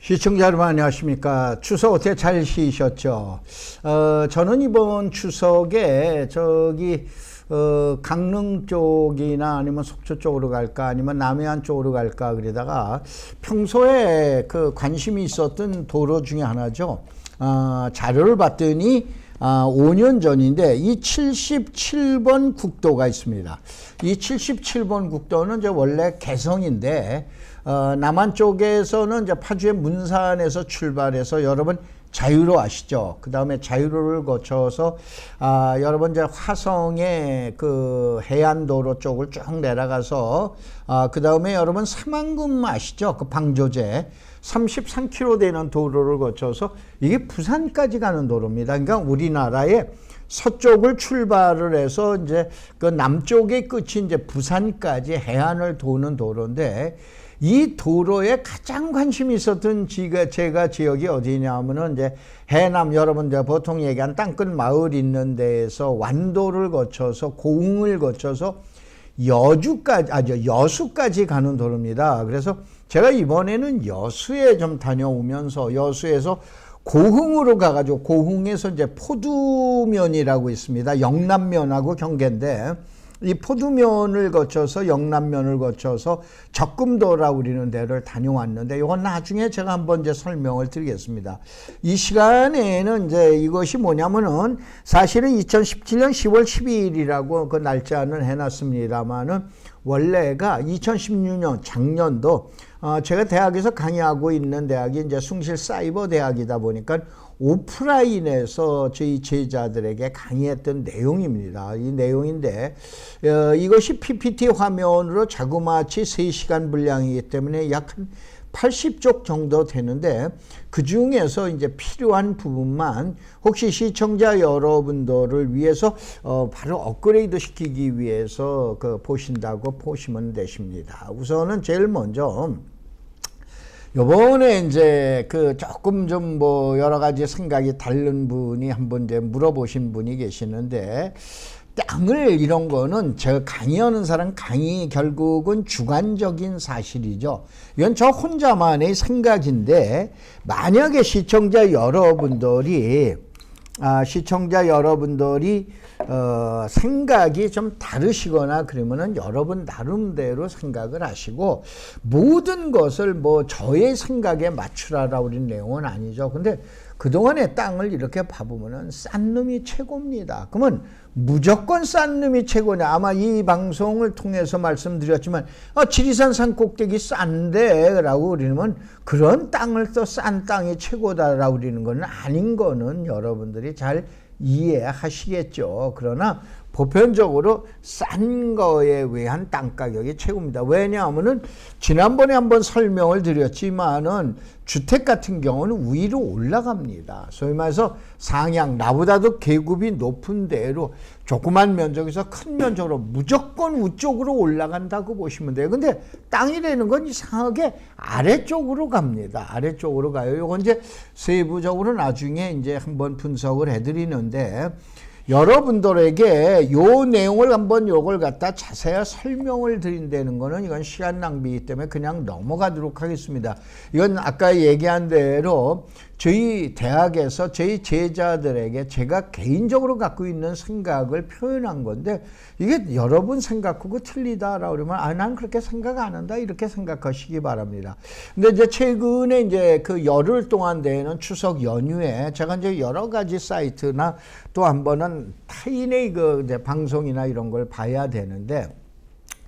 시청자 여러분 안녕하십니까. 추석 어떻게 잘 쉬셨죠? 저는 이번 추석에 강릉 쪽이나 아니면 속초 쪽으로 갈까 아니면 남해안 쪽으로 갈까 그러다가 평소에 그 관심이 있었던 도로 중에 하나죠. 자료를 봤더니 5년 전인데 이 77번 국도가 있습니다. 이 77번 국도는 이제 원래 개성인데 남한 쪽에서는 이제 파주의 문산에서 출발해서 여러분 자유로 아시죠? 그 다음에 자유로를 거쳐서 여러분 이제 화성의 그 해안도로 쪽을 쭉 내려가서 그 다음에 여러분 사만금 아시죠? 그 방조제 33km 되는 도로를 거쳐서 이게 부산까지 가는 도로입니다. 그러니까 우리나라의 서쪽을 출발을 해서 이제 그 남쪽의 끝이 이제 부산까지 해안을 도는 도로인데 이 도로에 가장 관심이 있었던 제가 지역이 어디냐면은 이제 해남 여러분 이제 보통 얘기한 땅끝 마을 있는 데에서 완도를 거쳐서 고흥을 거쳐서 여수까지 가는 도로입니다. 그래서 제가 이번에는 여수에 좀 다녀오면서 여수에서 고흥으로 가가지고 고흥에서 이제 포두면이라고 있습니다. 영남면하고 경계인데 이 포두면을 거쳐서 영남면을 거쳐서 적금도라고 우리는 데를 다녀왔는데 이건 나중에 제가 한번 이제 설명을 드리겠습니다. 이 시간에는 이제 이것이 뭐냐면은 사실은 2017년 10월 12일이라고 그 날짜는 해놨습니다만은 원래가 2016년 작년도 제가 대학에서 강의하고 있는 대학이 이제 숭실사이버대학이다 보니까 오프라인에서 저희 제자들에게 강의했던 내용입니다. 이 내용인데 이것이 PPT 화면으로 자그마치 3시간 분량이기 때문에 약 한 80쪽 정도 되는데 그 중에서 이제 필요한 부분만 혹시 시청자 여러분들을 위해서 바로 업그레이드 시키기 위해서 보신다고 보시면 되십니다. 우선은 제일 먼저 요번에 이제 조금 좀 여러 가지 생각이 다른 분이 한번 이제 물어보신 분이 계시는데 땅을 이런 거는 제가 강의하는 사람 강의 결국은 주관적인 사실이죠. 이건 저 혼자만의 생각인데 만약에 시청자 여러분들이 생각이 좀 다르시거나 그러면은 여러분 나름대로 생각을 하시고 모든 것을 저의 생각에 맞추라라고 그런 내용은 아니죠. 근데 그동안의 땅을 이렇게 봐보면은 싼 놈이 최고입니다. 그러면 무조건 싼 놈이 최고냐. 아마 이 방송을 통해서 말씀드렸지만 지리산 산 꼭대기 싼데 라고 그러면 그런 땅을 또 싼 땅이 최고다라고 그러는 건 아닌 거는 여러분들이 잘 이해하시겠죠. 그러나 보편적으로 싼 거에 의한 땅 가격이 최고입니다. 왜냐하면은 지난번에 한번 설명을 드렸지만은 주택 같은 경우는 위로 올라갑니다. 소위 말해서 상향, 나보다도 계급이 높은 데로 조그만 면적에서 큰 면적으로 무조건 위쪽으로 올라간다고 보시면 돼요. 근데 땅이라는 건 이상하게 아래쪽으로 갑니다. 아래쪽으로 가요. 이건 이제 세부적으로 나중에 이제 한번 분석을 해드리는데 여러분들에게 요 내용을 한번 요걸 갖다 자세히 설명을 드린다는 거는 이건 시간 낭비이기 때문에 그냥 넘어가도록 하겠습니다. 이건 아까 얘기한 대로 저희 대학에서 저희 제자들에게 제가 개인적으로 갖고 있는 생각을 표현한 건데 이게 여러분 생각하고 틀리다라고 그러면 난 그렇게 생각 안 한다 이렇게 생각하시기 바랍니다. 근데 이제 최근에 이제 그 열흘 동안 되는 추석 연휴에 제가 이제 여러 가지 사이트나 또 한 번은 타인의 이제 방송이나 이런 걸 봐야 되는데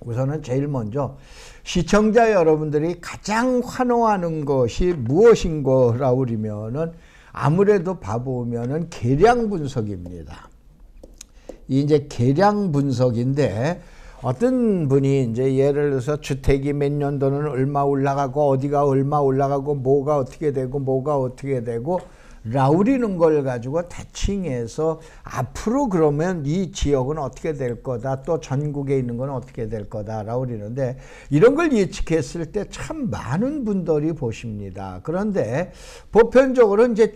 우선은 제일 먼저 시청자 여러분들이 가장 환호하는 것이 무엇인 거라고 그러면은 아무래도 봐보면은 계량 분석입니다. 이제 계량 분석인데 어떤 분이 이제 예를 들어서 주택이 몇 년도는 얼마 올라가고 어디가 얼마 올라가고 뭐가 어떻게 되고 라우리는 걸 가지고 대칭해서 앞으로 그러면 이 지역은 어떻게 될 거다 또 전국에 있는 건 어떻게 될 거다라고 그러는데 이런 걸 예측했을 때 참 많은 분들이 보십니다. 그런데 보편적으로 이제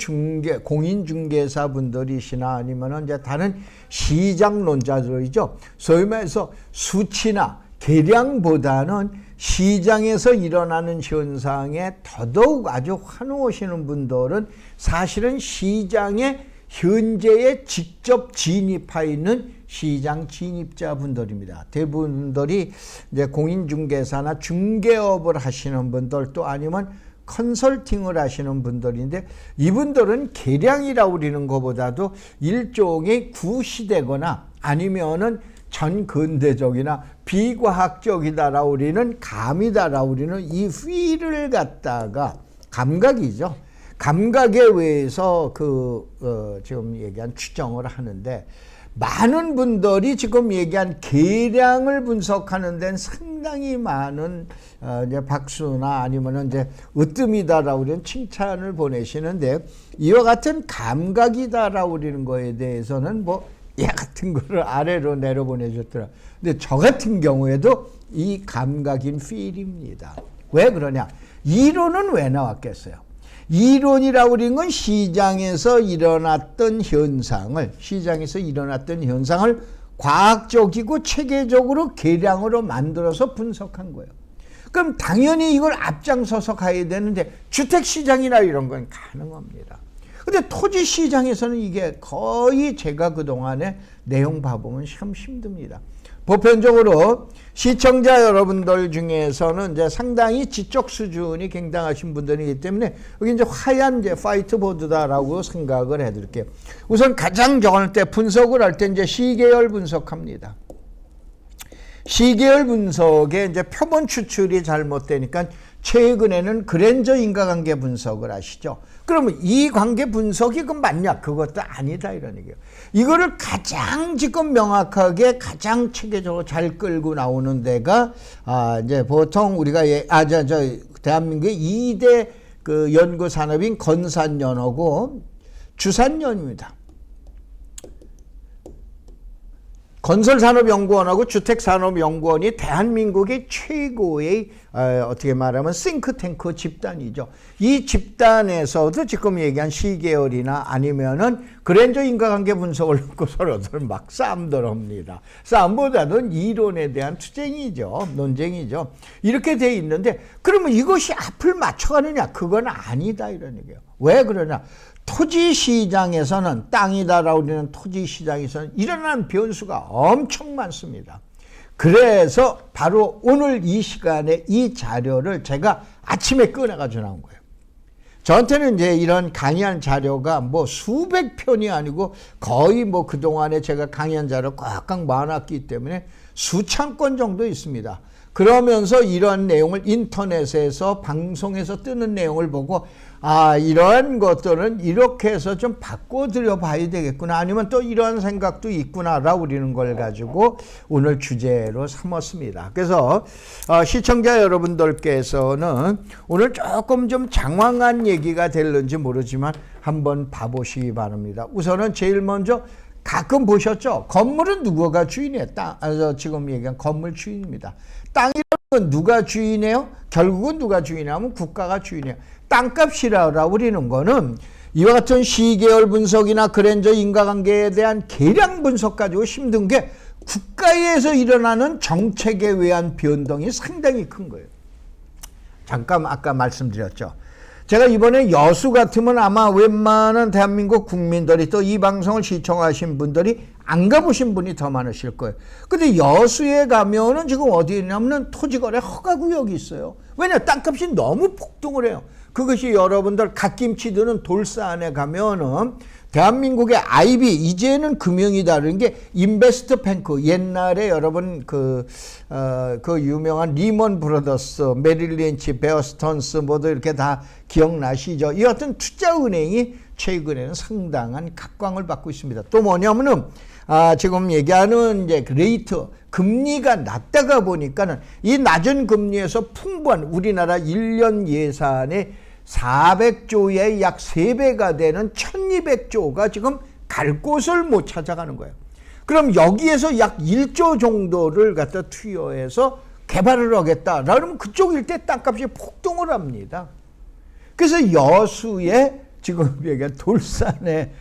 공인중개사 분들이시나 아니면은 이제 다른 시장론자들이죠. 소위 말해서 수치나 계량보다는 시장에서 일어나는 현상에 더더욱 아주 환호하시는 분들은 사실은 시장에 현재에 직접 진입하 있는 시장 진입자분들입니다. 대부분들이 이제 공인중개사나 중개업을 하시는 분들 또 아니면 컨설팅을 하시는 분들인데 이분들은 계량이라고 우리는 것보다도 일종의 구시되거나 아니면은 전근대적이나 비과학적이다라고 우리는 감이다라고 우리는 이 feel을 갖다가 감각이죠. 감각에 의해서 지금 얘기한 추정을 하는데 많은 분들이 지금 얘기한 계량을 분석하는 데는 상당히 많은 이제 박수나 아니면은 이제 으뜸이다라고 우리는 칭찬을 보내시는데 이와 같은 감각이다라고 우리는 거에 대해서는 뭐 얘 같은 거를 아래로 내려보내줬더라. 근데 저 같은 경우에도 이 감각인 feel입니다. 왜 그러냐? 이론은 왜 나왔겠어요? 이론이라고 그런 건 시장에서 일어났던 현상을 과학적이고 체계적으로 계량으로 만들어서 분석한 거예요. 그럼 당연히 이걸 앞장서서 가야 되는데 주택시장이나 이런 건 가능합니다. 근데 토지시장에서는 이게 거의 제가 그동안에 내용 봐보면 참 힘듭니다. 보편적으로 시청자 여러분들 중에서는 이제 상당히 지적 수준이 굉장하신 분들이기 때문에 여기 이제 하얀 이제 화이트보드다라고 생각을 해드릴게요. 우선 가장 정할 때 분석을 할 때 이제 시계열 분석합니다. 시계열 분석에 이제 표본 추출이 잘못되니까 최근에는 그랜저 인과관계 분석을 하시죠. 그러면 이 관계 분석이 그 맞냐? 그것도 아니다 이런 얘기예요. 이거를 가장 지금 명확하게 가장 체계적으로 잘 끌고 나오는 데가 이제 보통 우리가 대한민국의 2대 그 연구 산업인 건산연하고 주산연입니다. 건설산업연구원하고 주택산업연구원이 대한민국의 최고의 어떻게 말하면 싱크탱크 집단이죠. 이 집단에서도 지금 얘기한 시계열이나 아니면은 그랜저 인과관계 분석을 놓고 서로들 막 싸움들 합니다. 싸움보다는 이론에 대한 투쟁이죠. 논쟁이죠. 이렇게 돼 있는데 그러면 이것이 앞을 맞춰가느냐? 그건 아니다 이런 얘기예요. 왜 그러냐? 토지시장에서는 땅이다라고 하는 토지시장에서는 일어나는 변수가 엄청 많습니다. 그래서 바로 오늘 이 시간에 이 자료를 제가 아침에 꺼내가지고 나온 거예요. 저한테는 이제 이런 강의한 자료가 뭐 수백 편이 아니고 거의 뭐 그동안에 제가 강의한 자료 꽉꽉 많았기 때문에 수천 건 정도 있습니다. 그러면서 이러한 내용을 인터넷에서 방송에서 뜨는 내용을 보고 이러한 것들은 이렇게 해서 좀 바꿔드려 봐야 되겠구나 아니면 또 이러한 생각도 있구나라고 우리는 걸 가지고 오늘 주제로 삼았습니다. 그래서 시청자 여러분들께서는 오늘 조금 좀 장황한 얘기가 될는지 모르지만 한번 봐보시기 바랍니다. 우선은 제일 먼저 가끔 보셨죠? 건물은 누구가 주인이에요? 지금 얘기한 건물 주인입니다. 땅이라는 건 누가 주인이에요? 결국은 누가 주인이냐 하면 국가가 주인이에요. 땅값이라고 우리는 거는 이와 같은 시계열 분석이나 그랜저 인과관계에 대한 계량 분석 가지고 힘든 게 국가에서 일어나는 정책에 의한 변동이 상당히 큰 거예요. 잠깐 아까 말씀드렸죠. 제가 이번에 여수 같으면 아마 웬만한 대한민국 국민들이 또 이 방송을 시청하신 분들이 안 가보신 분이 더 많으실 거예요. 근데 여수에 가면은 지금 어디에 있냐면 토지거래 허가구역이 있어요. 왜냐? 땅값이 너무 폭등을 해요. 그것이 여러분들 갓김치 드는 돌산에 가면은 대한민국의 IB, 이제는 금융이 다른 게 인베스트 뱅크, 옛날에 여러분 그 유명한 리먼 브라더스, 메릴 린치, 베어 스턴스 모두 이렇게 다 기억나시죠? 이 같은 투자은행이 최근에는 상당한 각광을 받고 있습니다. 또 뭐냐면은 지금 얘기하는 이제 레이트, 금리가 낮다가 보니까는 이 낮은 금리에서 풍부한 우리나라 1년 예산의 400조의 약 3배가 되는 1200조가 지금 갈 곳을 못 찾아가는 거예요. 그럼 여기에서 약 1조 정도를 갖다 투여해서 개발을 하겠다. 그러면 그쪽 일대 땅값이 폭등을 합니다. 그래서 여수에 지금 얘기한 돌산에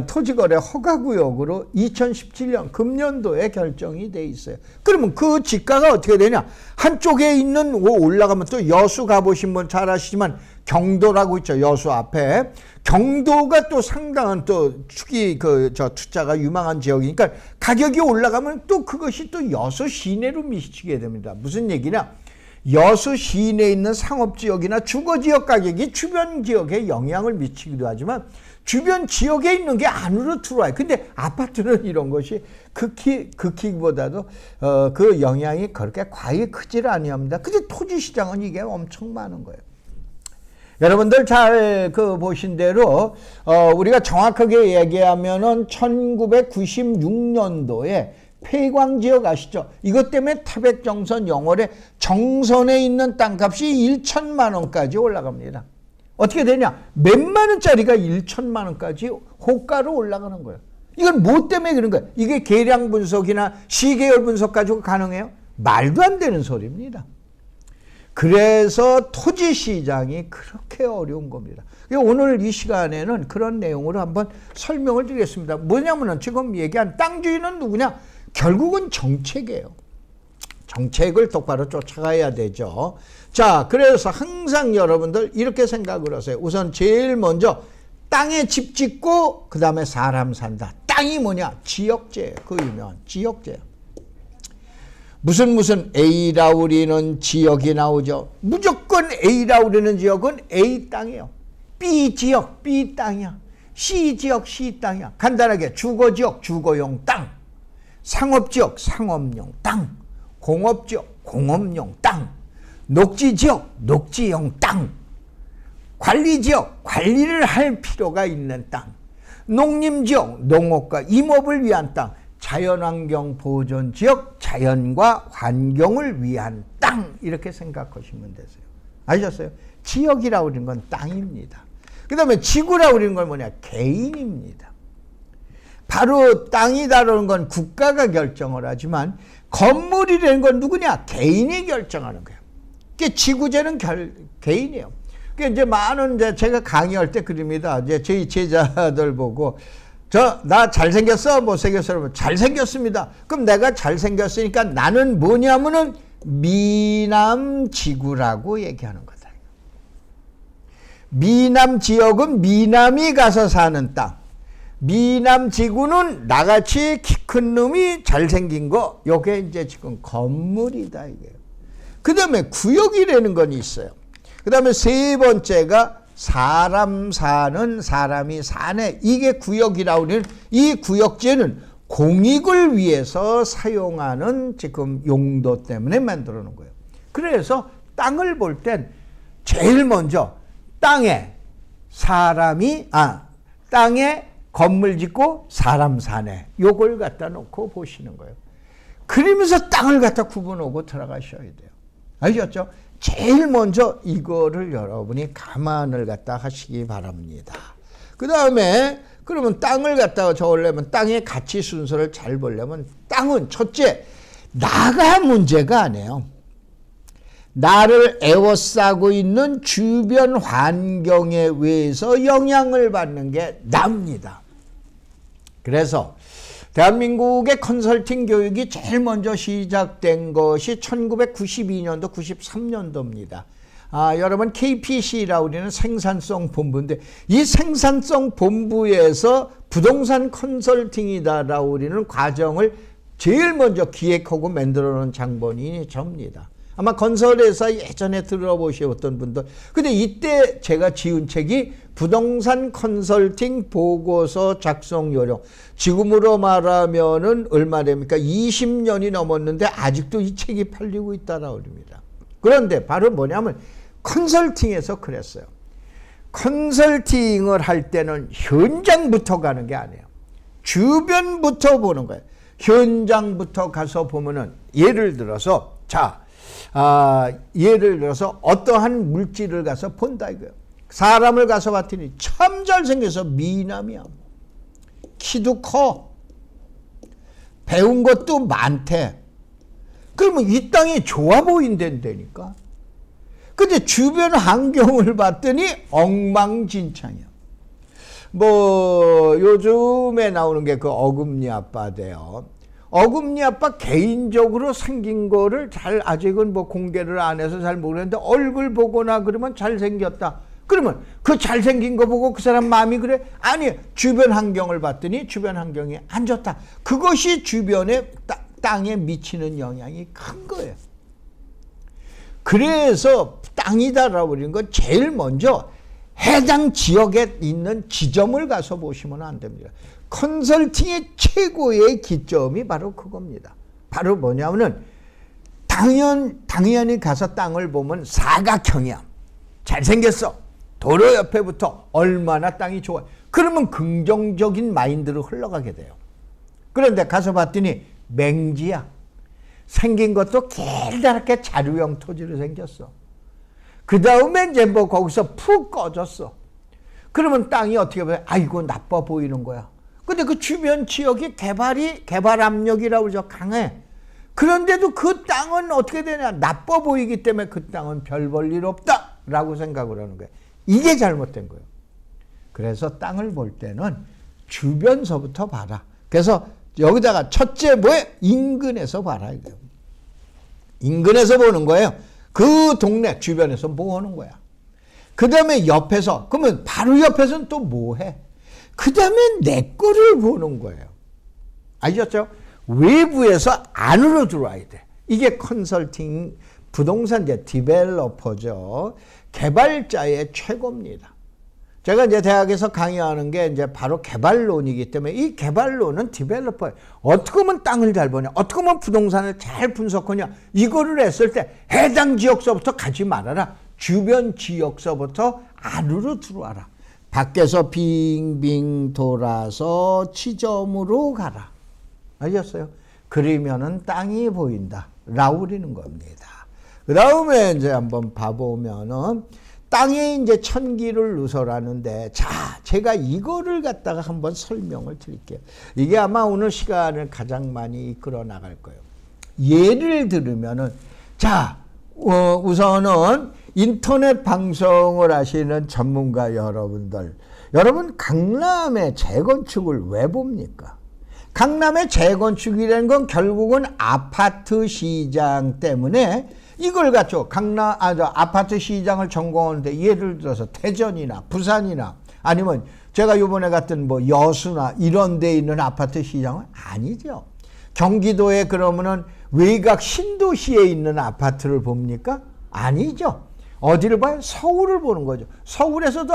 토지거래 허가구역으로 2017년 금년도에 결정이 돼 있어요. 그러면 그 지가가 어떻게 되냐? 한쪽에 있는 올라가면 또 여수 가보신 분 잘 아시지만 경도라고 있죠. 여수 앞에. 경도가 또 상당한 또 투자가 유망한 지역이니까 가격이 올라가면 또 그것이 또 여수 시내로 미치게 됩니다. 무슨 얘기냐? 여수 시내에 있는 상업지역이나 주거지역 가격이 주변 지역에 영향을 미치기도 하지만 주변 지역에 있는 게 안으로 들어와요. 근데 아파트는 이런 것이 극히보다도 그 영향이 그렇게 과히 크질 아니합니다. 근데 토지 시장은 이게 엄청 많은 거예요. 여러분들 잘 보신 대로 우리가 정확하게 얘기하면은 1996년도에 폐광지역 아시죠? 이것 때문에 태백정선 영월에 정선에 있는 땅값이 1천만 원까지 올라갑니다. 어떻게 되냐? 몇만 원짜리가 1천만 원까지 호가로 올라가는 거예요. 이건 뭐 때문에 그런 거예요? 이게 계량 분석이나 시계열 분석 가지고 가능해요? 말도 안 되는 소리입니다. 그래서 토지 시장이 그렇게 어려운 겁니다. 오늘 이 시간에는 그런 내용으로 한번 설명을 드리겠습니다. 뭐냐면은 지금 얘기한 땅 주인은 누구냐? 결국은 정책이에요. 정책을 똑바로 쫓아가야 되죠. 자, 그래서 항상 여러분들 이렇게 생각을 하세요. 우선 제일 먼저 땅에 집 짓고 그 다음에 사람 산다. 땅이 뭐냐? 지역재예요. 그 유명한 지역재예요. 무슨 A라 우리는 지역이 나오죠. 무조건 A라 우리는 지역은 A 땅이에요. B 지역, B 땅이야. C 지역, C 땅이야. 간단하게 주거지역, 주거용 땅. 상업지역, 상업용 땅. 공업지역, 공업용 땅. 녹지지역, 녹지용 땅. 관리지역, 관리를 할 필요가 있는 땅. 농림지역, 농업과 임업을 위한 땅. 자연환경 보존지역, 자연과 환경을 위한 땅. 이렇게 생각하시면 되세요. 아셨어요? 지역이라고 하는 건 땅입니다. 그 다음에 지구라고 하는 건 뭐냐? 개인입니다. 바로 땅이다라는 건 국가가 결정을 하지만 건물이라는 건 누구냐? 개인이 결정하는 거예요. 그게 지구재는 개인이에요. 그러니까 이제 많은 제가 강의할 때 그럽니다. 이제 저희 제자들 보고 나 잘생겼어? 못생겼어? 여러분 잘생겼습니다. 그럼 내가 잘생겼으니까 나는 뭐냐면은 미남지구라고 얘기하는 거다. 미남지역은 미남이 가서 사는 땅. 미남지구는 나같이 키 큰 놈이 잘생긴 거. 요게 이제 지금 건물이다 이게. 그 다음에 구역이라는 건 있어요. 그 다음에 세 번째가 사람 사는 사람이 사네. 이게 구역이라고 하는 이 구역제는 공익을 위해서 사용하는 지금 용도 때문에 만들어 놓은 거예요. 그래서 땅을 볼 땐 제일 먼저 땅에 건물 짓고 사람 사네. 요걸 갖다 놓고 보시는 거예요. 그러면서 땅을 갖다 구분하고 들어가셔야 돼요. 아셨죠? 제일 먼저 이거를 여러분이 감안을 갖다 하시기 바랍니다. 그 다음에 그러면 땅을 갖다가 적으려면 땅의 가치 순서를 잘 보려면 땅은 첫째, 나가 문제가 아니에요. 나를 에워싸고 있는 주변 환경에 의해서 영향을 받는 게 납니다. 그래서 대한민국의 컨설팅 교육이 제일 먼저 시작된 것이 1992년도, 93년도입니다. 여러분 KPC라고 우리는 생산성 본부인데 이 생산성 본부에서 부동산 컨설팅이다라고 우리는 과정을 제일 먼저 기획하고 만들어 놓은 장본인이 접니다. 아마 건설회사 예전에 들어보셨던 분들. 근데 이때 제가 지은 책이 부동산 컨설팅 보고서 작성 요령. 지금으로 말하면은 얼마 됩니까? 20년이 넘었는데 아직도 이 책이 팔리고 있다라고 합니다. 그런데 바로 뭐냐면 컨설팅에서 그랬어요. 컨설팅을 할 때는 현장부터 가는 게 아니에요. 주변부터 보는 거예요. 현장부터 가서 보면은 예를 들어서 어떠한 물질을 가서 본다 이거예요. 사람을 가서 봤더니 참 잘생겨서 미남이야. 키도 커. 배운 것도 많대. 그러면 이 땅이 좋아 보인다니까. 근데 주변 환경을 봤더니 엉망진창이야. 뭐 요즘에 나오는 게 그 어금니 아빠인데요. 어금니 아빠 개인적으로 생긴 거를 잘 아직은 뭐 공개를 안 해서 잘 모르겠는데 얼굴 보거나 그러면 잘생겼다. 그러면 그 잘생긴 거 보고 그 사람 마음이 그래? 아니, 주변 환경을 봤더니 주변 환경이 안 좋다. 그것이 주변의 땅에 미치는 영향이 큰 거예요. 그래서 땅이다라고 그러는 건 제일 먼저 해당 지역에 있는 지점을 가서 보시면 안 됩니다. 컨설팅의 최고의 기점이 바로 그겁니다. 바로 뭐냐면은 당연히 가서 땅을 보면 사각형이야. 잘생겼어. 도로 옆에부터 얼마나 땅이 좋아. 그러면 긍정적인 마인드로 흘러가게 돼요. 그런데 가서 봤더니 맹지야. 생긴 것도 길다랗게 자루형 토지로 생겼어. 그 다음에 이제 뭐 거기서 푹 꺼졌어. 그러면 땅이 어떻게 보면 아이고 나빠 보이는 거야. 근데 그 주변 지역이 개발 압력이라고 그러죠. 강해. 그런데도 그 땅은 어떻게 되냐. 나빠 보이기 때문에 그 땅은 별 볼 일 없다라고 생각을 하는 거예요. 이게 잘못된 거예요. 그래서 땅을 볼 때는 주변서부터 봐라. 그래서 여기다가 첫째 뭐예요? 인근에서 봐라 이거예요. 인근에서 보는 거예요. 그 동네 주변에서 뭐 하는 거야. 그 다음에 옆에서, 그러면 바로 옆에서는 또 뭐 해? 그 다음에 내 거를 보는 거예요. 아셨죠? 외부에서 안으로 들어와야 돼. 이게 컨설팅, 부동산 이제 디벨로퍼죠. 개발자의 최고입니다. 제가 이제 대학에서 강의하는 게 이제 바로 개발론이기 때문에 이 개발론은 디벨로퍼예요. 어떻게 하면 땅을 잘 보냐, 어떻게 하면 부동산을 잘 분석하냐, 이거를 했을 때 해당 지역서부터 가지 말아라. 주변 지역서부터 안으로 들어와라. 밖에서 빙빙 돌아서 지점으로 가라. 아셨어요? 그러면은 땅이 보인다. 라고 그러는 겁니다. 그 다음에 이제 한번 봐보면은 땅에 이제 천기를 누설하는데, 자, 제가 이거를 갖다가 한번 설명을 드릴게요. 이게 아마 오늘 시간을 가장 많이 이끌어 나갈 거예요. 예를 들으면은, 자, 우선은 인터넷 방송을 하시는 전문가 여러분들, 여러분 강남의 재건축을 왜 봅니까? 강남의 재건축이라는 건 결국은 아파트 시장 때문에 이걸 갖죠. 아파트 시장을 전공하는데 예를 들어서 대전이나 부산이나 아니면 제가 요번에 갔던 뭐 여수나 이런 데 있는 아파트 시장은 아니죠. 경기도에 그러면은 외곽 신도시에 있는 아파트를 봅니까? 아니죠. 어디를 봐요? 서울을 보는 거죠. 서울에서도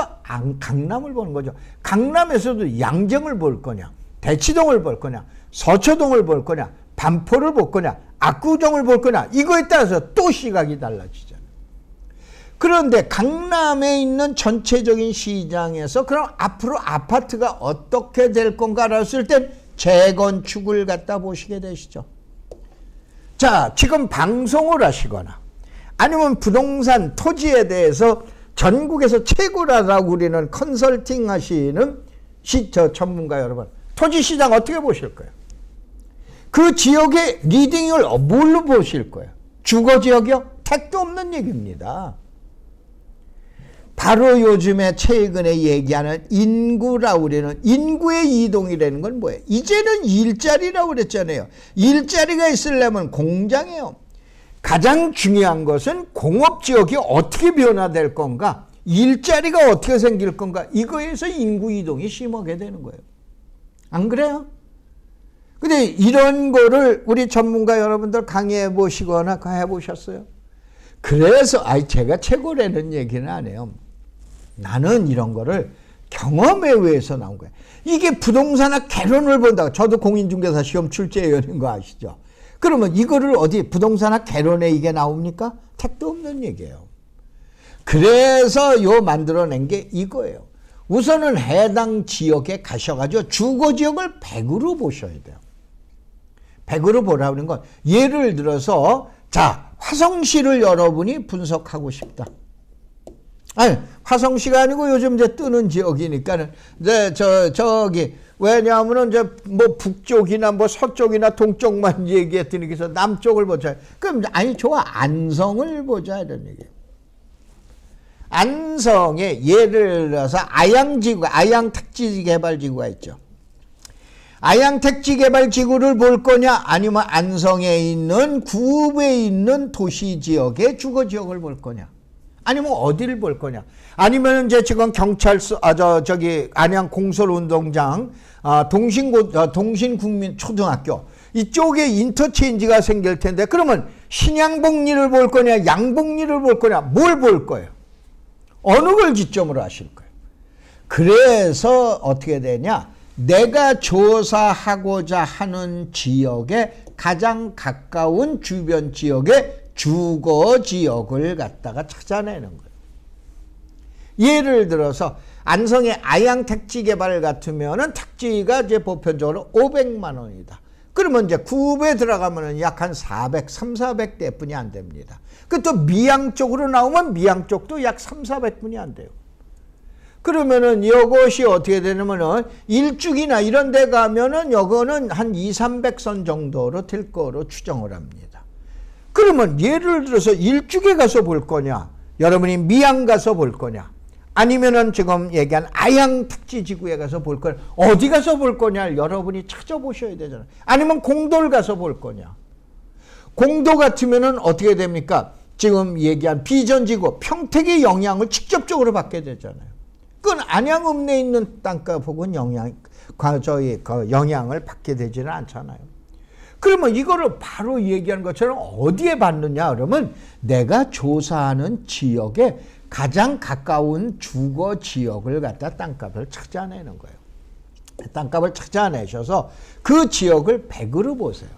강남을 보는 거죠. 강남에서도 양정을 볼 거냐, 대치동을 볼 거냐, 서초동을 볼 거냐, 반포를 볼 거냐, 압구정을 볼 거냐, 이거에 따라서 또 시각이 달라지잖아요. 그런데 강남에 있는 전체적인 시장에서 그럼 앞으로 아파트가 어떻게 될 건가를 했을 땐 재건축을 갖다 보시게 되시죠. 자, 지금 방송을 하시거나 아니면 부동산 토지에 대해서 전국에서 최고라고 우리는 컨설팅 하시는 전문가 여러분, 토지 시장 어떻게 보실 거예요? 그 지역의 리딩을 뭘로 보실 거예요? 주거 지역이요? 택도 없는 얘기입니다. 바로 요즘에 최근에 얘기하는 인구라고 그러는 인구의 이동이라는 건 뭐예요? 이제는 일자리라고 그랬잖아요. 일자리가 있으려면 공장이에요. 가장 중요한 것은 공업지역이 어떻게 변화될 건가, 일자리가 어떻게 생길 건가, 이거에서 인구 이동이 심하게 되는 거예요. 안 그래요? 근데 이런 거를 우리 전문가 여러분들 강의해 보시거나 해보셨어요? 그래서 제가 최고라는 얘기는 안 해요. 나는 이런 거를 경험에 의해서 나온 거예요. 이게 부동산과 개론을 본다고, 저도 공인중개사 시험 출제위원인 거 아시죠? 그러면 이거를 어디 부동산과 개론에 이게 나옵니까? 택도 없는 얘기예요. 그래서 만들어낸 게 이거예요. 우선은 해당 지역에 가셔가지고 주거지역을 100으로 보셔야 돼요. 100으로 보라는 건 예를 들어서 자, 화성시를 여러분이 분석하고 싶다. 아니, 화성시가 아니고 요즘 이제 뜨는 지역이니까는 이제 저기 왜냐하면은 이제 뭐 북쪽이나 뭐 서쪽이나 동쪽만 얘기했더니 그래서 남쪽을 보자. 그럼 좋아, 안성을 보자 이런 얘기예요. 안성에 예를 들어서 아양지구, 아양택지개발지구가 있죠. 아양택지개발지구를 볼 거냐, 아니면 안성에 있는 구읍에 있는 도시지역의 주거지역을 볼 거냐, 아니면 어디를 볼 거냐, 아니면 이제 지금 경찰서, 안양 공설운동장, 동신국민초등학교 이쪽에 인터체인지가 생길 텐데, 그러면 신양복리를 볼 거냐, 양복리를 볼 거냐, 뭘 볼 거예요? 어느 걸 기점으로 하실 거예요? 그래서 어떻게 되냐? 내가 조사하고자 하는 지역에 가장 가까운 주변 지역의 주거 지역을 갖다가 찾아내는 거예요. 예를 들어서 안성의 아양택지개발 같으면은 택지가 이제 보편적으로 500만 원이다. 그러면 이제 구읍에 들어가면은 약 한 400대 뿐이 안 됩니다. 그 또 미양 쪽으로 나오면 미양 쪽도 약 300-400분이 안 돼요. 그러면은 이것이 어떻게 되냐면은 일죽이나 이런 데 가면은 요거는 한 200-300선 정도로 될 거로 추정을 합니다. 그러면 예를 들어서 일죽에 가서 볼 거냐, 여러분이 미양 가서 볼 거냐, 아니면은 지금 얘기한 아양택지지구에 가서 볼 거냐, 어디 가서 볼 거냐 여러분이 찾아보셔야 되잖아요. 아니면 공도를 가서 볼 거냐. 공도 같으면은 어떻게 됩니까? 지금 얘기한 비전지구 평택의 영향을 직접적으로 받게 되잖아요. 그건 안양읍내에 있는 땅값하고는 영향을 받게 되지는 않잖아요. 그러면 이거를 바로 얘기하는 것처럼 어디에 받느냐 그러면 내가 조사하는 지역에 가장 가까운 주거 지역을 갖다 땅값을 찾아내는 거예요. 땅값을 찾아내셔서 그 지역을 100으로 보세요.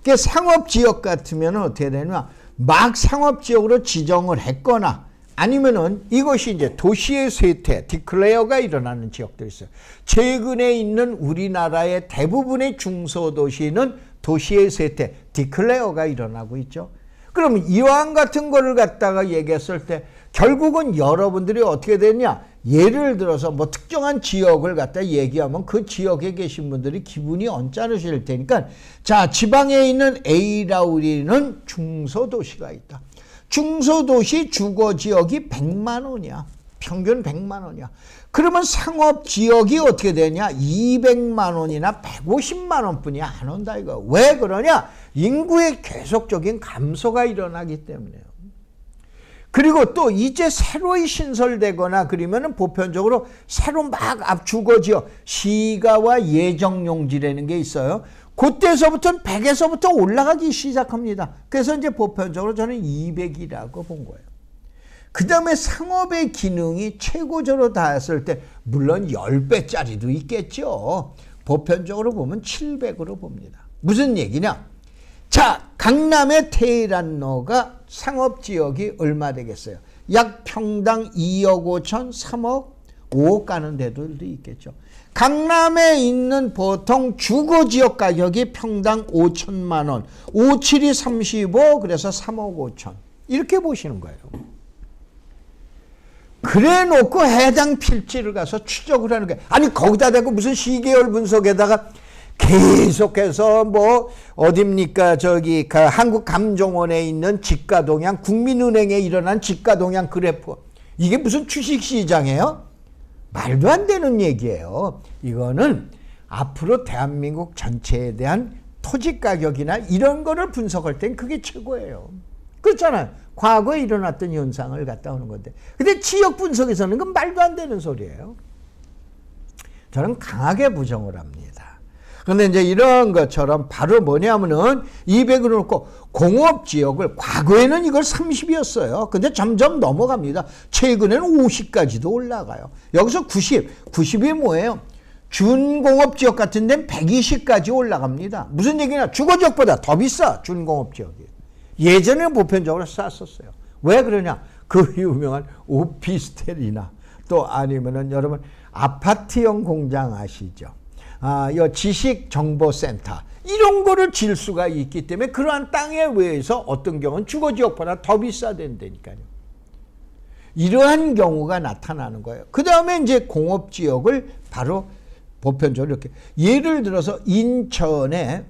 그러니까 상업지역 같으면 어떻게 되냐, 막 상업지역으로 지정을 했거나 아니면은 이것이 이제 도시의 쇠퇴, 디클레어가 일어나는 지역들이 있어요. 최근에 있는 우리나라의 대부분의 중소도시는 도시의 쇠퇴, 디클레어가 일어나고 있죠. 그러면 이왕 같은 거를 갖다가 얘기했을 때 결국은 여러분들이 어떻게 되냐, 예를 들어서 뭐 특정한 지역을 갖다 얘기하면 그 지역에 계신 분들이 기분이 언짢으실 테니까, 자, 지방에 있는 A라우리는 중소도시가 있다. 중소도시 주거지역이 100만 원이야. 평균 100만 원이야. 그러면 상업지역이 어떻게 되냐? 200만 원이나 150만 원뿐이 안 온다 이거. 왜 그러냐? 인구의 계속적인 감소가 일어나기 때문에요. 그리고 또 이제 새로이 신설되거나 그러면은 보편적으로 새로 막 앞 주거지역, 시가와 예정용지라는 게 있어요. 그때서부터는 100에서부터 올라가기 시작합니다. 그래서 이제 보편적으로 저는 200이라고 본 거예요. 그 다음에 상업의 기능이 최고조로 닿았을 때 물론 10배짜리도 있겠죠. 보편적으로 보면 700으로 봅니다. 무슨 얘기냐? 자, 강남의 테헤란로가 상업지역이 얼마 되겠어요? 약 평당 2억 5천, 3억, 5억 가는 데들도 있겠죠. 강남에 있는 보통 주거지역 가격이 평당 5천만 원, 5,7이 35, 그래서 3억 5천. 이렇게 보시는 거예요. 그래 놓고 해당 필지를 가서 추적을 하는 거예요. 아니, 거기다 대고 무슨 시계열 분석에다가 계속해서 뭐 어딥니까, 저기 한국감정원에 있는 지가동향, 국민은행에 일어난 지가동향 그래프, 이게 무슨 주식시장이에요? 말도 안 되는 얘기예요. 이거는 앞으로 대한민국 전체에 대한 토지 가격이나 이런 거를 분석할 땐 그게 최고예요. 그렇잖아요. 과거에 일어났던 현상을 갖다 오는 건데. 근데 지역 분석에서는 그건 말도 안 되는 소리예요. 저는 강하게 부정을 합니다. 근데 이제 이런 것처럼 바로 뭐냐면은 200으로 놓고 공업지역을, 과거에는 이걸 30이었어요. 근데 점점 넘어갑니다. 최근에는 50까지도 올라가요. 여기서 90이 뭐예요? 준공업지역 같은 데는 120까지 올라갑니다. 무슨 얘기냐? 주거지역보다 더 비싸, 준공업지역이. 예전에는 보편적으로 쌌었어요. 왜 그러냐? 그 유명한 오피스텔이나 또 아니면은 여러분 아파트형 공장 아시죠? 이 지식정보센터 이런 거를 질 수가 있기 때문에 그러한 땅에 의해서 어떤 경우는 주거지역보다 더 비싸된다니까요. 이러한 경우가 나타나는 거예요. 그 다음에 이제 공업지역을 바로 보편적으로 이렇게. 예를 들어서 인천의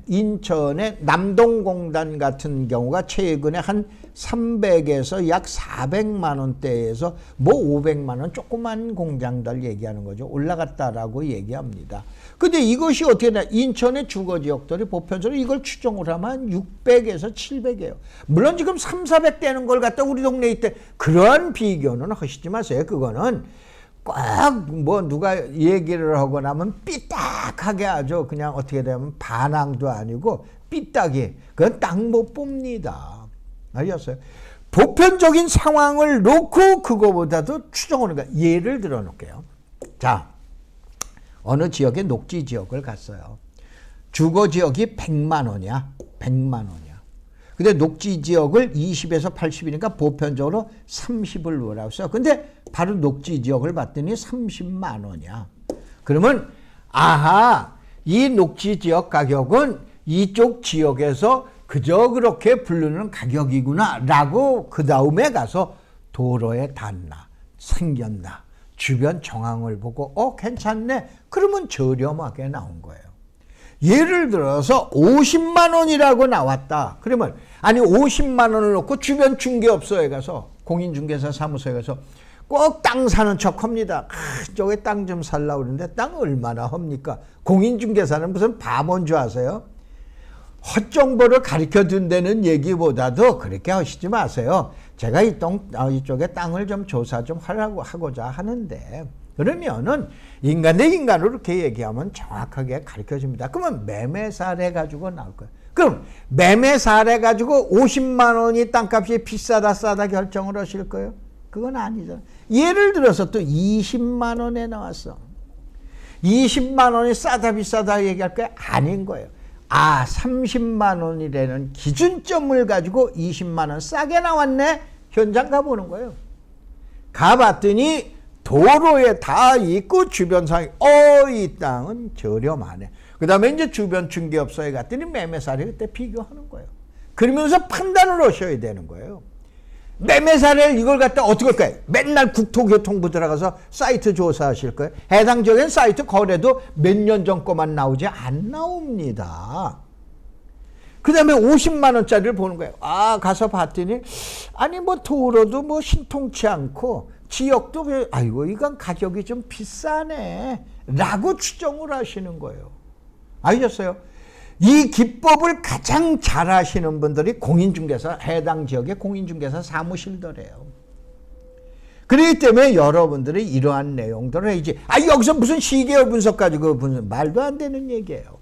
남동공단 같은 경우가 최근에 한 300에서 약 400만 원대에서 뭐 500만 원 조그만 공장들 얘기하는 거죠. 올라갔다라고 얘기합니다. 근데 이것이 어떻게 되나, 인천의 주거 지역들이 보편적으로 이걸 추정을 하면 600에서 700이에요. 물론 지금 3, 400 되는 걸 갖다 우리 동네에 있대. 그런 비교는 하시지 마세요. 그거는 꼭 뭐 누가 얘기를 하고 나면 삐딱하게 아주 그냥 어떻게 되면 반항도 아니고 삐딱이. 그건 딱 못 봅니다. 알겠어요? 보편적인 상황을 놓고 그거보다도 추정하는 거야. 예를 들어 놓을게요. 자, 어느 지역의 녹지 지역을 갔어요. 주거 지역이 100만 원이야. 100만 원이야. 근데 녹지 지역을 20에서 80이니까 보편적으로 30을 넣으라고 했어. 근데 바로 녹지 지역을 봤더니 30만 원이야. 그러면 아하, 이 녹지 지역 가격은 이쪽 지역에서 그저 그렇게 부르는 가격이구나 라고 그 다음에 가서 도로에 닿나 생겼나 주변 정황을 보고 괜찮네 그러면 저렴하게 나온 거예요. 예를 들어서 50만 원이라고 나왔다. 그러면 아니 50만 원을 놓고 주변 중개업소에 가서 공인중개사 사무소에 가서 꼭 땅 사는 척 합니다. 저게 땅 좀 살라고 그러는데 땅 얼마나 합니까? 공인중개사는 무슨 바본 줄 아세요? 헛정보를 가르쳐 준다는 얘기보다도 그렇게 하시지 마세요. 제가 이쪽에 땅을 좀 조사 좀 하고자 하는데, 그러면은 인간 대 인간으로 이렇게 얘기하면 정확하게 가르쳐 줍니다. 그러면 매매 사례 가지고 나올 거예요. 그럼 매매 사례 가지고 50만 원이 땅값이 비싸다 싸다 결정을 하실 거예요? 그건 아니죠. 예를 들어서 또 20만 원에 나왔어. 20만 원이 싸다 비싸다 얘기할 게 아닌 거예요. 30만 원이라는 기준점을 가지고 20만 원 싸게 나왔네. 현장 가보는 거예요. 가봤더니 도로에 다 있고 주변 상황이 이 땅은 저렴하네. 그 다음에 이제 주변 중개업소에 갔더니 매매사례 그때 비교하는 거예요. 그러면서 판단을 하셔야 되는 거예요. 매매사례를 이걸 갖다 어떻게 할까요? 맨날 국토교통부 들어가서 사이트 조사하실 거예요. 해당 지역엔 사이트 거래도 몇 년 전 거만 나오지 안 나옵니다. 그 다음에 50만 원짜리를 보는 거예요. 가서 봤더니 아니 뭐 도로도 뭐 신통치 않고 지역도 아이고 이건 가격이 좀 비싸네 라고 추정을 하시는 거예요. 아셨어요? 이 기법을 가장 잘 하시는 분들이 공인중개사, 해당 지역의 공인중개사 사무실들이에요. 그렇기 때문에 여러분들이 이러한 내용들을 해야지. 여기서 무슨 시계열 분석 가지고 말도 안 되는 얘기예요.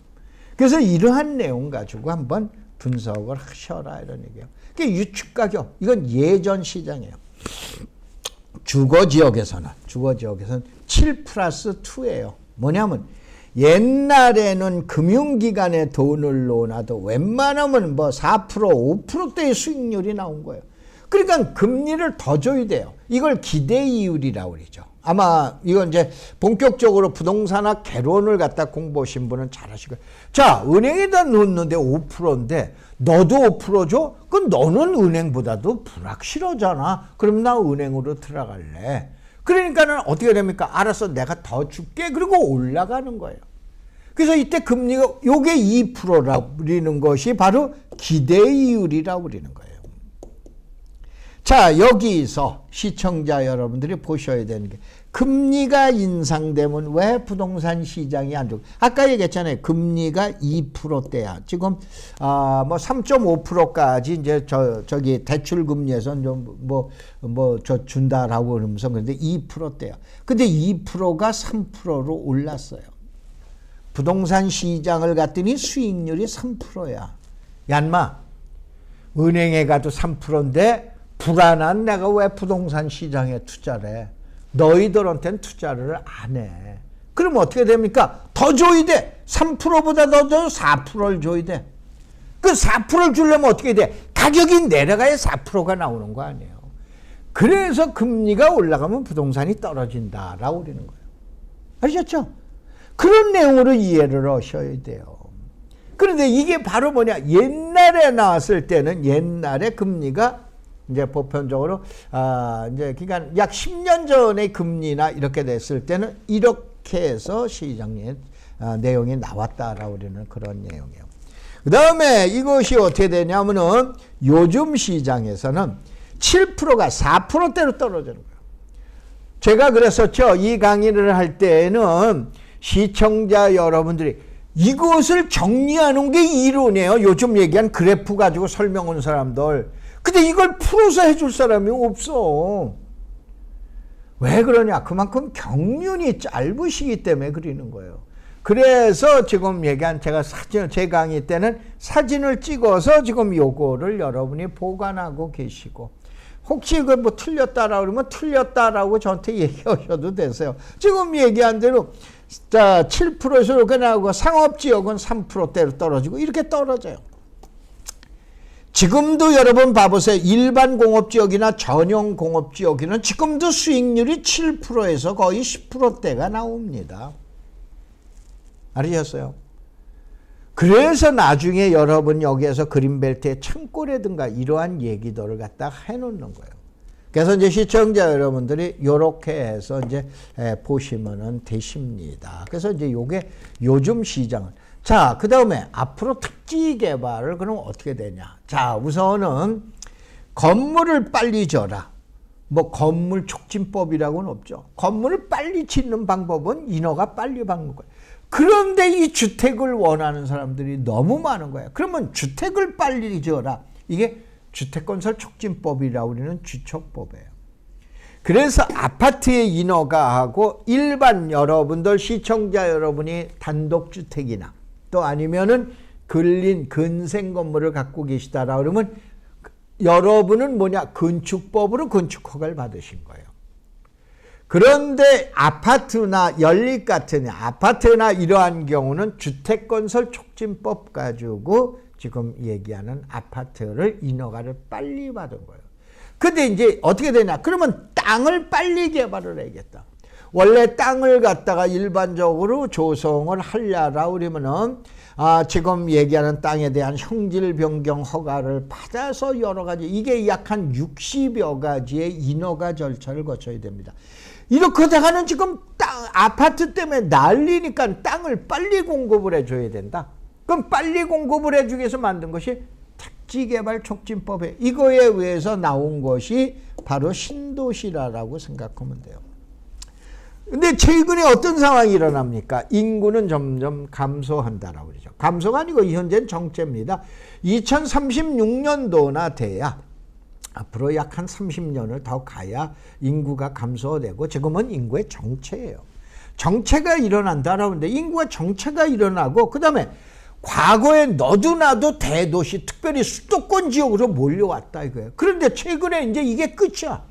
그래서 이러한 내용 가지고 한번 분석을 하셔라 이런 얘기예요. 그게 유축가격, 이건 예전 시장이에요. 주거지역에서는 7+2예요. 뭐냐면 옛날에는 금융기관에 돈을 넣어놔도 웬만하면 뭐 4%, 5%대의 수익률이 나온 거예요. 그러니까 금리를 더 줘야 돼요. 이걸 기대이율이라고 그러죠. 아마 이건 이제 본격적으로 부동산학 개론을 갖다 공부하신 분은 잘 아실 거예요. 자, 은행에다 넣는데 5%인데 너도 5% 줘? 그럼 너는 은행보다도 불확실하잖아. 그럼 나 은행으로 들어갈래. 그러니까는 어떻게 됩니까? 알았어, 내가 더 줄게. 그리고 올라가는 거예요. 그래서 이때 금리가 요게 2%라고 그리는 것이 바로 기대이율이라고 그리는 거예요. 자, 여기서 시청자 여러분들이 보셔야 되는 게 금리가 인상되면 왜 부동산 시장이 안 좋고, 아까 얘기했잖아요. 금리가 2%대야. 지금 뭐 3.5%까지 이제 저기 대출 금리에서 좀 저 준다라고 그러면서 그런데 2%대야. 근데 2%가 3%로 올랐어요. 부동산 시장을 갔더니 수익률이 3%야. 얀마, 은행에 가도 3%인데 불안한 내가 왜 부동산 시장에 투자를 해? 너희들한테는 투자를 안 해. 그러면 어떻게 됩니까? 더 줘야 돼. 3%보다 더 줘. 4%를 줘야 돼. 그 4%를 주려면 어떻게 돼? 가격이 내려가야 4%가 나오는 거 아니에요. 그래서 금리가 올라가면 부동산이 떨어진다라고 그러는 거예요. 아셨죠? 그런 내용으로 이해를 하셔야 돼요. 그런데 이게 바로 뭐냐? 옛날에 나왔을 때는 옛날에 금리가 이제 보편적으로 이제 그러니까 약 10년 전의 금리나 이렇게 됐을 때는 이렇게 해서 시장에 내용이 나왔다라고 그러는 그런 내용이에요. 그 다음에 이것이 어떻게 되냐면은 요즘 시장에서는 7%가 4%대로 떨어지는 거예요. 제가 그랬었죠. 이 강의를 할 때에는 시청자 여러분들이 이것을 정리하는 게 이론이에요. 요즘 얘기한 그래프 가지고 설명하는 사람들. 근데 이걸 풀어서 해줄 사람이 없어. 왜 그러냐? 그만큼 경륜이 짧으시기 때문에 그러는 거예요. 그래서 지금 얘기한 제가 제 강의 때는 사진을 찍어서 지금 요거를 여러분이 보관하고 계시고, 혹시 그 뭐 틀렸다라고 그러면 틀렸다라고 저한테 얘기하셔도 되세요. 지금 얘기한 대로 자 7%에서 이렇게 나오고 상업지역은 3%대로 떨어지고 이렇게 떨어져요. 지금도 여러분 봐보세요. 일반 공업지역이나 전용 공업지역에는 지금도 수익률이 7%에서 거의 10%대가 나옵니다. 알으셨어요? 그래서 나중에 여러분 여기에서 그린벨트의 창고라든가 이러한 얘기들을 갖다가 해놓는 거예요. 그래서 이제 시청자 여러분들이 요렇게 해서 이제 보시면은 되십니다. 그래서 이제 요게 요즘 시장은. 자, 그 다음에 앞으로 특지 개발을 그럼 어떻게 되냐. 자, 우선은 건물을 빨리 져라. 뭐 건물 촉진법이라고는 없죠. 건물을 빨리 짓는 방법은 인허가 빨리 받는 거예요. 그런데 이 주택을 원하는 사람들이 너무 많은 거예요. 그러면 주택을 빨리 지어라. 이게 주택건설 촉진법이라고 우리는 주촉법이에요. 그래서 아파트의 인허가 하고 일반 여러분들 시청자 여러분이 단독주택이나 또 아니면은 근생 건물을 갖고 계시다라 그러면 여러분은 뭐냐? 건축법으로 건축허가를 받으신 거예요. 그런데 아파트나 연립 같은 아파트나 이러한 경우는 주택건설 촉진법 가지고 지금 얘기하는 아파트를 인허가를 빨리 받은 거예요. 근데 이제 어떻게 되냐? 그러면 땅을 빨리 개발을 해야겠다. 원래 땅을 갖다가 일반적으로 조성을 하려라 그러면은 지금 얘기하는 땅에 대한 형질 변경 허가를 받아서 여러 가지 이게 약 한 60여 가지의 인허가 절차를 거쳐야 됩니다. 이렇게 하다가는 지금 아파트 때문에 난리니까 땅을 빨리 공급을 해줘야 된다. 그럼 빨리 공급을 해주기 위해서 만든 것이 택지개발 촉진법에 이거에 의해서 나온 것이 바로 신도시라고 생각하면 돼요. 근데 최근에 어떤 상황이 일어납니까? 인구는 점점 감소한다라고 그러죠. 감소가 아니고 현재는 정체입니다. 2036년도나 돼야 앞으로 약 한 30년을 더 가야 인구가 감소되고 지금은 인구의 정체예요. 정체가 일어난다라고 하는데 인구가 정체가 일어나고 그 다음에 과거에 너도나도 대도시 특별히 수도권 지역으로 몰려왔다 이거예요. 그런데 최근에 이제 이게 끝이야.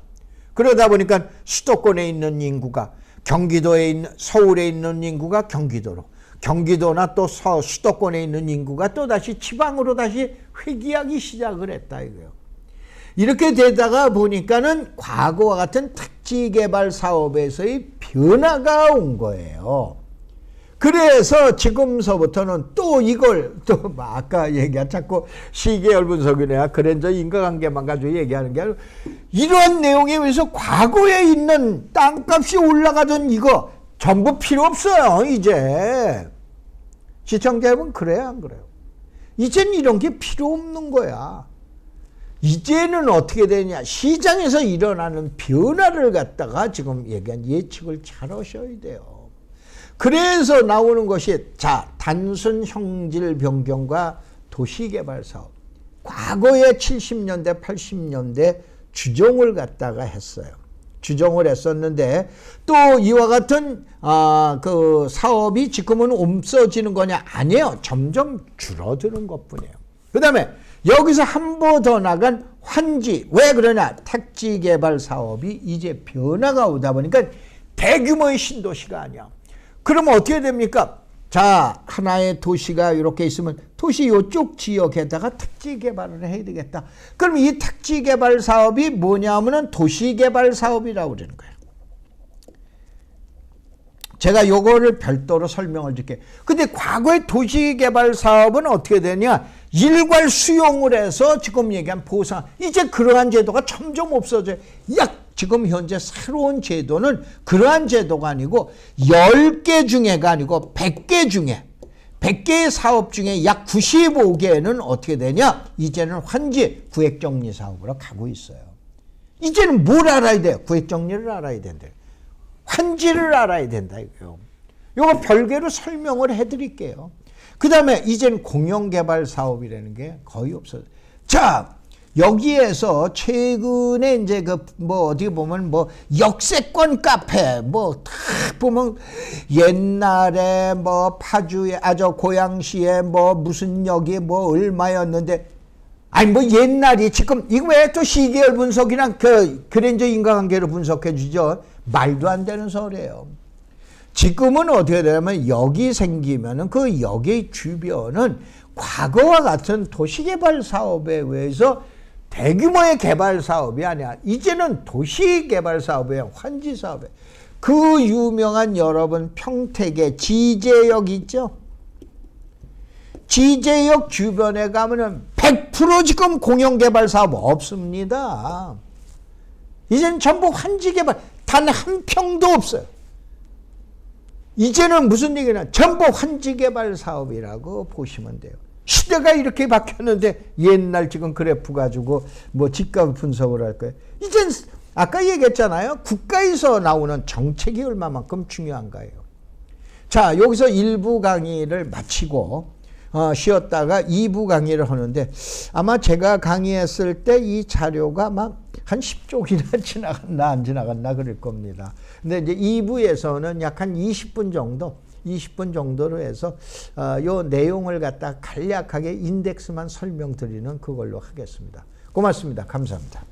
그러다 보니까 수도권에 있는 인구가 경기도에 있는 서울에 있는 인구가 경기도로 경기도나 또 수도권에 있는 인구가 또 다시 지방으로 다시 회귀하기 시작을 했다 이거예요. 이렇게 되다가 보니까는 과거와 같은 택지개발 사업에서의 변화가 온 거예요. 그래서 지금서부터는 또 이걸 또 아까 얘기한 자꾸 시계열 분석이나 그랜저 인과관계만 가지고 얘기하는 게 아니라 이러한 내용에 의해서 과거에 있는 땅값이 올라가던 이거 전부 필요 없어요. 이제 시청자 여러분 그래요 안 그래요? 이제는 이런 게 필요 없는 거야. 이제는 어떻게 되냐? 시장에서 일어나는 변화를 갖다가 지금 얘기한 예측을 잘 하셔야 돼요. 그래서 나오는 것이 자 단순 형질 변경과 도시개발 사업. 과거에 70년대 80년대 주정을 갖다가 했어요. 주정을 했었는데 또 이와 같은 그 사업이 지금은 없어지는 거냐? 아니에요. 점점 줄어드는 것뿐이에요. 그 다음에 여기서 한 번 더 나간 환지. 왜 그러냐? 택지 개발 사업이 이제 변화가 오다 보니까 대규모의 신도시가 아니야. 그러면 어떻게 됩니까? 자, 하나의 도시가 이렇게 있으면 도시 이쪽 지역에다가 택지 개발을 해야 되겠다. 그럼 이 택지 개발 사업이 뭐냐면은 도시 개발 사업이라고 그러는 거예요. 제가 요거를 별도로 설명을 드릴게요. 근데 과거의 도시개발 사업은 어떻게 되냐? 일괄 수용을 해서 지금 얘기한 보상. 이제 그러한 제도가 점점 없어져요. 약 지금 현재 새로운 제도는 그러한 제도가 아니고 10개 중에가 아니고 100개 중에 100개의 사업 중에 약 95개는 어떻게 되냐? 이제는 환지 구획정리 사업으로 가고 있어요. 이제는 뭘 알아야 돼요? 구획정리를 알아야 된대요. 환지를 알아야 된다 이거요. 이거 별개로 설명을 해드릴게요. 그 다음에 이제는 공영개발 사업이라는 게 거의 없어요. 자, 여기에서 최근에 이제 어디 보면 역세권 카페 딱 보면 옛날에 파주에 고양시에 무슨 역이 얼마였는데 아니 옛날이 지금 이거 왜 또 시계열 분석이랑 그랜저 인과관계로 분석해 주죠? 말도 안 되는 소리예요. 지금은 어떻게 되냐면 역이 생기면은 그 역의 주변은 과거와 같은 도시개발 사업에 의해서 대규모의 개발 사업이 아니야. 이제는 도시개발 사업이에요. 환지 사업이에요. 그 유명한 여러분 평택의 지제역 있죠? 지제역 주변에 가면은 100% 지금 공영개발 사업 없습니다. 이제는 전부 환지개발 단 한 평도 없어요. 이제는 무슨 얘기냐? 전부 환지개발 사업이라고 보시면 돼요. 시대가 이렇게 바뀌었는데 옛날 지금 그래프 가지고 집값 분석을 할 거예요. 이젠 아까 얘기했잖아요. 국가에서 나오는 정책이 얼마만큼 중요한가요? 자, 여기서 1부 강의를 마치고 쉬었다가 2부 강의를 하는데 아마 제가 강의했을 때 이 자료가 막 한 10쪽이나 지나갔나 안 지나갔나 그럴 겁니다. 근데 이제 2부에서는 약 한 20분 정도로 해서 요 내용을 갖다 간략하게 인덱스만 설명드리는 그걸로 하겠습니다. 고맙습니다. 감사합니다.